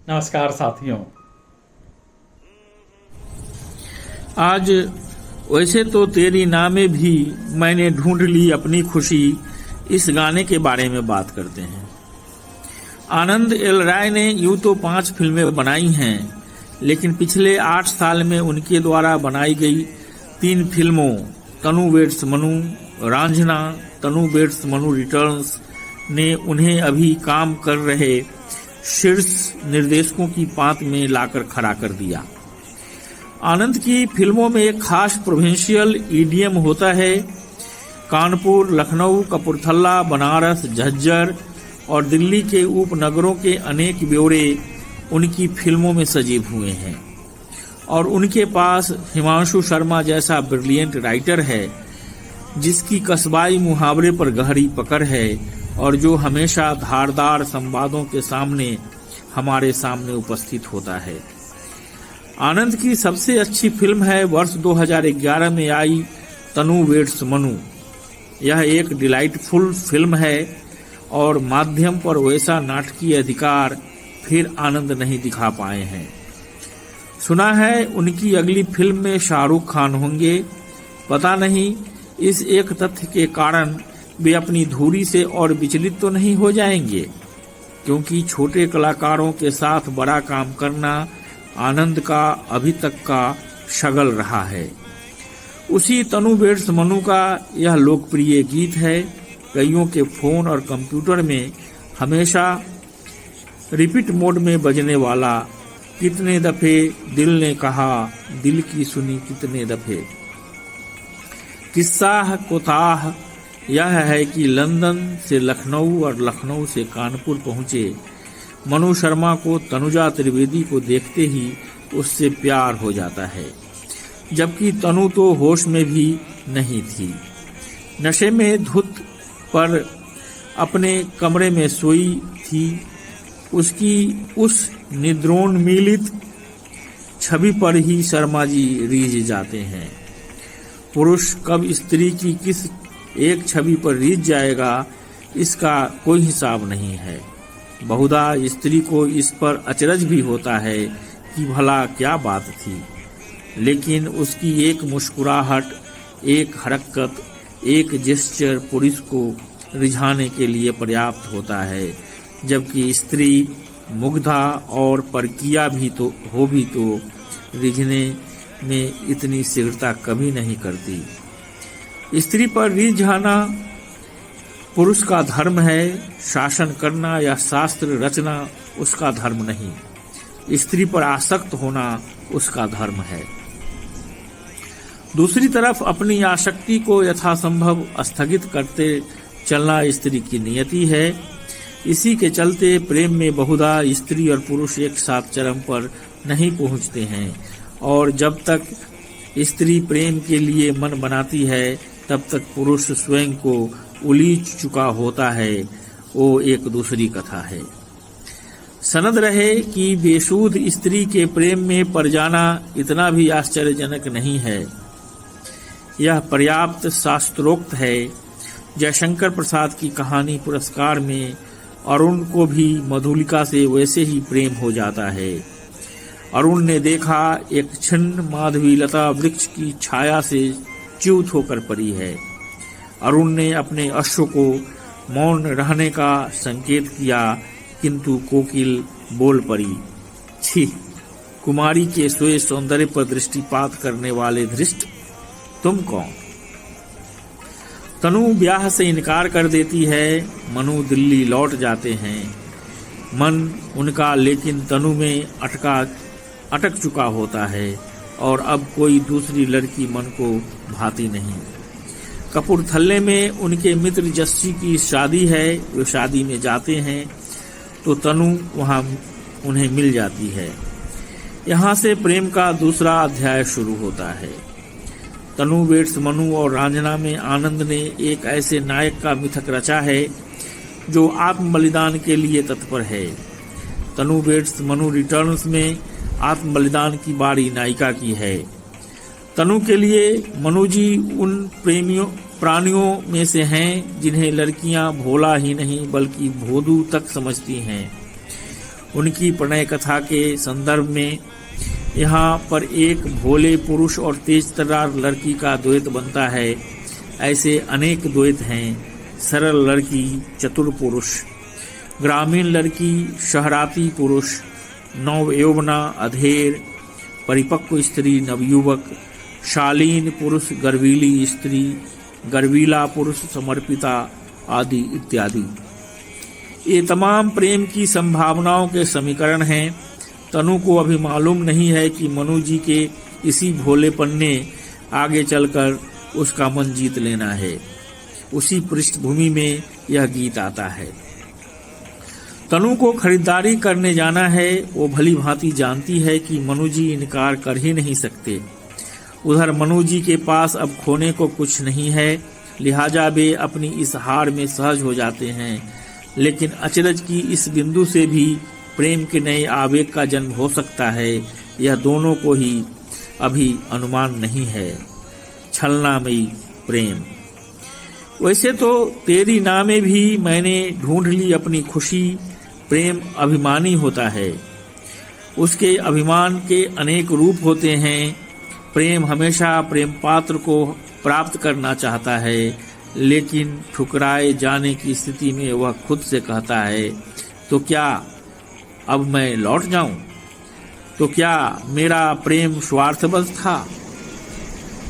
नमस्कार साथियों। आज वैसे तो तेरी नामे भी मैंने ढूंढ ली अपनी खुशी, इस गाने के बारे में बात करते हैं। आनंद एल राय ने यूं तो 5 फिल्में बनाई हैं, लेकिन पिछले 8 साल में उनके द्वारा बनाई गई 3 फिल्मों तनु वेड्स मनु, रांझना, तनु वेड्स मनु रिटर्न्स ने उन्हें अभी काम कर रहे शीर्ष निर्देशकों की पांत में लाकर खड़ा कर दिया। आनंद की फिल्मों में एक खास प्रोविंशियल ईडीएम होता है। कानपुर, लखनऊ, कपूरथला, बनारस, झज्जर और दिल्ली के उपनगरों के अनेक ब्यौरे उनकी फिल्मों में सजीव हुए हैं और उनके पास हिमांशु शर्मा जैसा ब्रिलियंट राइटर है, जिसकी कस्बाई मुहावरे पर गहरी पकड़ है और जो हमेशा धारदार संवादों के सामने हमारे सामने उपस्थित होता है। आनंद की सबसे अच्छी फिल्म है वर्ष 2011 में आई तनु वेड्स मनु। यह एक डिलाइटफुल फिल्म है और माध्यम पर वैसा नाटकीय अधिकार फिर आनंद नहीं दिखा पाए हैं। सुना है उनकी अगली फिल्म में शाहरुख खान होंगे। पता नहीं इस एक तथ्य के कारण वे अपनी धुरी से और विचलित तो नहीं हो जाएंगे, क्योंकि छोटे कलाकारों के साथ बड़ा काम करना आनंद का अभी तक का शगल रहा है। उसी तनु वेड्स मनु का यह लोकप्रिय गीत है। कईयों के फोन और कंप्यूटर में हमेशा रिपीट मोड में बजने वाला कितने दफे दिल ने कहा, दिल की सुनी कितने दफे। किस्सा कोताह यह है कि लंदन से लखनऊ और लखनऊ से कानपुर पहुंचे मनु शर्मा को तनुजा त्रिवेदी को देखते ही उससे प्यार हो जाता है, जबकि तनु तो होश में भी नहीं थी। नशे में धुत पर अपने कमरे में सोई थी। उसकी उस निद्रोन्मीलित छवि पर ही शर्मा जी रीझ जाते हैं। पुरुष कब स्त्री की किस एक छवि पर रीझ जाएगा, इसका कोई हिसाब नहीं है। बहुधा स्त्री को इस पर अचरज भी होता है कि भला क्या बात थी, लेकिन उसकी एक मुस्कुराहट, एक हरकत, एक जेस्चर पुरुष को रिझाने के लिए पर्याप्त होता है, जबकि स्त्री मुग्धा और परकिया भी तो रिझने में इतनी शीघ्रता कभी नहीं करती। स्त्री पर रीझ जाना पुरुष का धर्म है, शासन करना या शास्त्र रचना उसका धर्म नहीं। स्त्री पर आसक्त होना उसका धर्म है। दूसरी तरफ अपनी आसक्ति को यथासंभव स्थगित करते चलना स्त्री की नियति है। इसी के चलते प्रेम में बहुधा स्त्री और पुरुष एक साथ चरम पर नहीं पहुंचते हैं, और जब तक स्त्री प्रेम के लिए मन बनाती है तब तक पुरुष स्वयं को उलीझ चुका होता है। वो एक दूसरी कथा है। सनद रहे कि बेसुध स्त्री के प्रेम में पड़ जाना इतना भी आश्चर्यजनक नहीं है। यह पर्याप्त शास्त्रोक्त है। जयशंकर प्रसाद की कहानी पुरस्कार में अरुण को भी मधुलिका से वैसे ही प्रेम हो जाता है। अरुण ने देखा एक छिन्न माधवीलता वृक्ष की छाया से च्युत होकर पड़ी है। अरुण ने अपने अश्व को मौन रहने का संकेत किया, किंतु कोकिल बोल पड़ी, छी, कुमारी के सोए सौंदर्य पर दृष्टिपात करने वाले धृष्ट, तुम कौन? तनु ब्याह से इनकार कर देती है। मनु दिल्ली लौट जाते हैं। मन उनका लेकिन तनु में अटक चुका होता है और अब कोई दूसरी लड़की मन को भाती नहीं। कपूरथले में उनके मित्र जस्सी की शादी है। वे शादी में जाते हैं तो तनु वहां उन्हें मिल जाती है। यहाँ से प्रेम का दूसरा अध्याय शुरू होता है। तनु वेड्स मनु और रांझना में आनंद ने एक ऐसे नायक का मिथक रचा है जो आत्म बलिदान के लिए तत्पर है। तनु वेड्स मनु रिटर्न्स में आत्म बलिदान की बारी नायिका की है। तनु के लिए मनु जी उन प्राणियों में से हैं जिन्हें लड़कियां भोला ही नहीं बल्कि भोदू तक समझती हैं। उनकी प्रणय कथा के संदर्भ में यहाँ पर एक भोले पुरुष और तेज तर्रार लड़की का द्वैत बनता है। ऐसे अनेक द्वैत हैं। सरल लड़की चतुर पुरुष, ग्रामीण लड़की शहराती पुरुष, नव यौवना अधेर, परिपक्व स्त्री नवयुवक, शालीन पुरुष गर्वीली स्त्री, गर्वीला पुरुष समर्पिता आदि इत्यादि। ये तमाम प्रेम की संभावनाओं के समीकरण हैं। तनु को अभी मालूम नहीं है कि मनु जी के इसी भोलेपन ने आगे चलकर उसका मन जीत लेना है। उसी पृष्ठभूमि में यह गीत आता है। तनु को खरीदारी करने जाना है। वो भली भांति जानती है कि मनु जी इनकार कर ही नहीं सकते। उधर मनु जी के पास अब खोने को कुछ नहीं है, लिहाजा वे अपनी इस हार में सहज हो जाते हैं। लेकिन अचरज की इस बिंदु से भी प्रेम के नए आवेग का जन्म हो सकता है, यह दोनों को ही अभी अनुमान नहीं है। छलनामयी प्रेम। वैसे तो तेरी नामे भी मैंने ढूंढ ली अपनी खुशी। प्रेम अभिमानी होता है। उसके अभिमान के अनेक रूप होते हैं। प्रेम हमेशा प्रेम पात्र को प्राप्त करना चाहता है, लेकिन ठुकराए जाने की स्थिति में वह खुद से कहता है, तो क्या अब मैं लौट जाऊं? तो क्या मेरा प्रेम स्वार्थबद्ध था?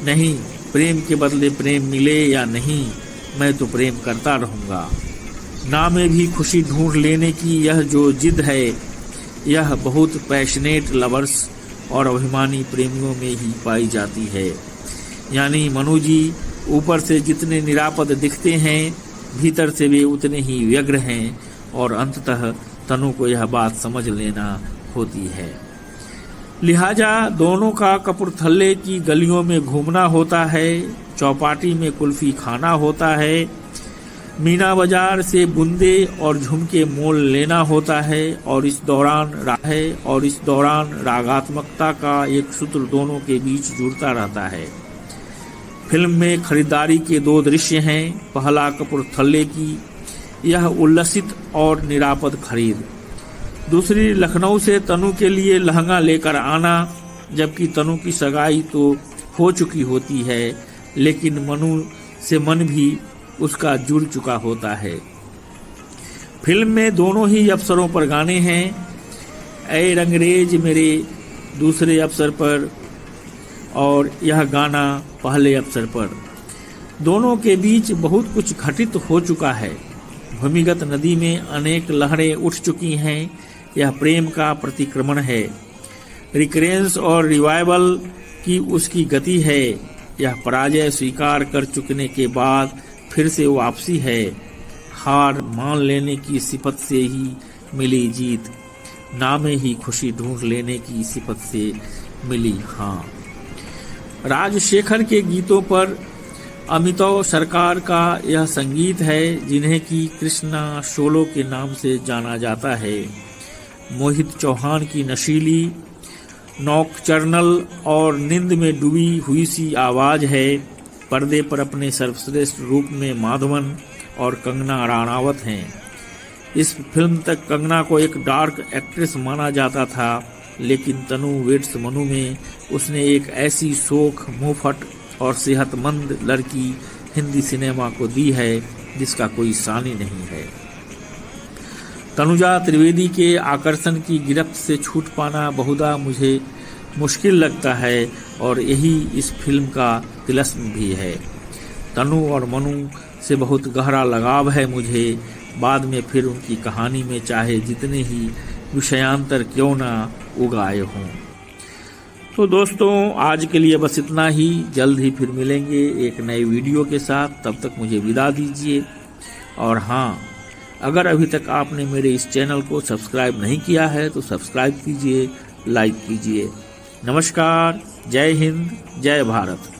नहीं, प्रेम के बदले प्रेम मिले या नहीं, मैं तो प्रेम करता रहूंगा। नामे भी खुशी ढूंढ लेने की यह जो जिद है, यह बहुत पैशनेट लवर्स और अभिमानी प्रेमियों में ही पाई जाती है। यानी मनु जी ऊपर से जितने निरापद दिखते हैं, भीतर से वे उतने ही व्यग्र हैं, और अंततः तनु को यह बात समझ लेना होती है। लिहाजा दोनों का कपूरथले की गलियों में घूमना होता है, चौपाटी में कुल्फी खाना होता है, मीना बाजार से बुंदे और झुमके मोल लेना होता है, और इस दौरान रागात्मकता का एक सूत्र दोनों के बीच जुड़ता रहता है। फिल्म में खरीदारी के दो दृश्य हैं। पहला कपूरथले की यह उल्लसित और निरापद खरीद, दूसरी लखनऊ से तनु के लिए लहंगा लेकर आना, जबकि तनु की सगाई तो हो चुकी होती है, लेकिन मनु से मन भी उसका जुड़ चुका होता है। फिल्म में दोनों ही अवसरों पर गाने हैं। ऐ रंगरेज मेरे दूसरे अवसर पर, और यह गाना पहले अवसर पर। दोनों के बीच बहुत कुछ घटित हो चुका है। भूमिगत नदी में अनेक लहरें उठ चुकी हैं। यह प्रेम का प्रतिक्रमण है। रिकरेंस और रिवाइवल की उसकी गति है। यह पराजय स्वीकार कर चुकने के बाद फिर से वापसी है। हार मान लेने की सिफत से ही मिली जीत, नामे ही खुशी ढूंढ लेने की सिफत से मिली हाँ। राजशेखर के गीतों पर अमिताभ सरकार का यह संगीत है, जिन्हें की कृष्णा शोलो के नाम से जाना जाता है। मोहित चौहान की नशीली, नॉकचर्नल और नींद में डूबी हुई सी आवाज है। पर्दे पर अपने सर्वश्रेष्ठ रूप में माधवन और कंगना राणावत हैं। इस फिल्म तक कंगना को एक डार्क एक्ट्रेस माना जाता था, लेकिन तनु वेट्स मनु में उसने एक ऐसी शोख, मुंहफट और सेहतमंद लड़की हिंदी सिनेमा को दी है जिसका कोई सानी नहीं है। तनुजा त्रिवेदी के आकर्षण की गिरफ्त से छूट पाना बहुधा मुझे मुश्किल लगता है, और यही इस फिल्म का तिलस्म भी है। तनु और मनु से बहुत गहरा लगाव है मुझे। बाद में फिर उनकी कहानी में चाहे जितने ही विषयांतर क्यों ना उगाए हों। तो दोस्तों, आज के लिए बस इतना ही। जल्द ही फिर मिलेंगे एक नए वीडियो के साथ। तब तक मुझे विदा दीजिए। और हाँ, अगर अभी तक आपने मेरे इस चैनल को सब्सक्राइब नहीं किया है तो सब्सक्राइब कीजिए, लाइक कीजिए। नमस्कार, जय हिंद, जय भारत।